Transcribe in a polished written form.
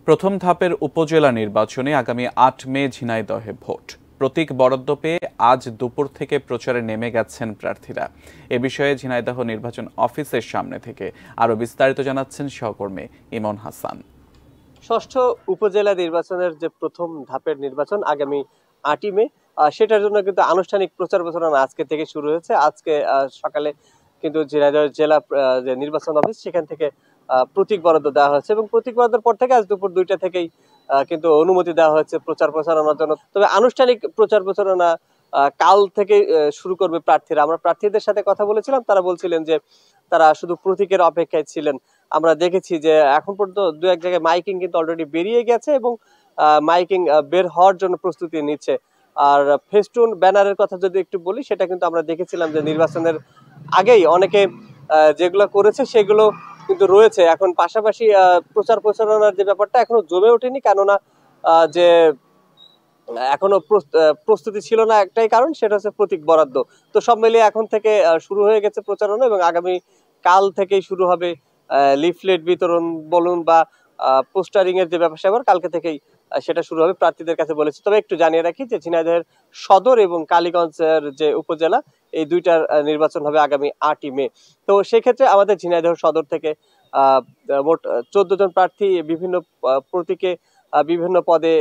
প্রথম ধাপের উপজেলা নির্বাচনে আগামী ৮ মে ঝিনাইদহে ভোট। প্রতীক বরাদ্দ পেয়ে আজ দুপুর থেকে প্রচারে নেমে গেছেন প্রার্থীরা। এ বিষয়ে ঝিনাইদহ নির্বাচন অফিসের সামনে থেকে আরো বিস্তারিত জানাচ্ছেন সহকর্মী ইমন হাসান। ষষ্ঠ উপজেলা নির্বাচনের যে প্রথম ধাপের নির্বাচন আগামী ৮ই মে, সেটার জন্য কিন্তু আনুষ্ঠানিক প্রচার প্রচারণা আজকে থেকে শুরু হয়েছে। আজকে সকালে কিন্তু ঝিনাইদহ জেলা যে নির্বাচন অফিস সেখান থেকে প্রতীক বরাদ্দ দেওয়া হয়েছে এবং প্রতীক বরাদ্দের পর থেকে আজ দুপুর ২টা থেকেই কিন্তু অনুমতি দেওয়া হয়েছে প্রচার প্রচারণার জন্য। তবে আনুষ্ঠানিক প্রচার প্রচারণা কাল থেকে শুরু করবে প্রার্থীরা। আমরা প্রার্থীদের সাথে কথা বলেছিলাম, তারা বলছিলেন যে তারা শুধু প্রতীকের অপেক্ষায় ছিলেন। আমরা দেখেছি যে এখন পর্যন্ত দু এক জায়গায় মাইকিং কিন্তু অলরেডি বেরিয়ে গেছে এবং মাইকিং বের হওয়ার জন্য প্রস্তুতি নিচ্ছে। আর ফেস্টুন ব্যানারের কথা যদি একটু বলি, সেটা কিন্তু আমরা দেখেছিলাম যে নির্বাচনের আগেই অনেকে যেগুলো করেছে সেগুলো কিন্তু রয়েছে। এখন পাশাপাশি প্রচার প্রচারণার যে ব্যাপারটা এখনো জমে ওঠেনি, কেননা যে এখনো প্রস্তুতি ছিল না, একটাই কারণ, সেটা হচ্ছে প্রতীক বরাদ্দ। তো সব মিলিয়ে এখন থেকে শুরু হয়ে গেছে প্রচারণা এবং আগামী কাল থেকেই শুরু হবে লিফলেট বিতরণ বলুন বা পোস্টারিং এর যে ব্যাপার কালকে থেকেই সেটা শুরু হবে প্রার্থীদের কাছে বলেছে। তবে একটু জানিয়ে রাখি যে ঝিনাইদহের সদর এবং কালীগঞ্জের যে উপজেলা, এই দুইটার নির্বাচন হবে আগামী ৮ই মে। তো সেক্ষেত্রে আমাদের ঝিনাইদহ সদর থেকে মোট ১৪ জন প্রার্থী বিভিন্ন প্রতীকে বিভিন্ন পদে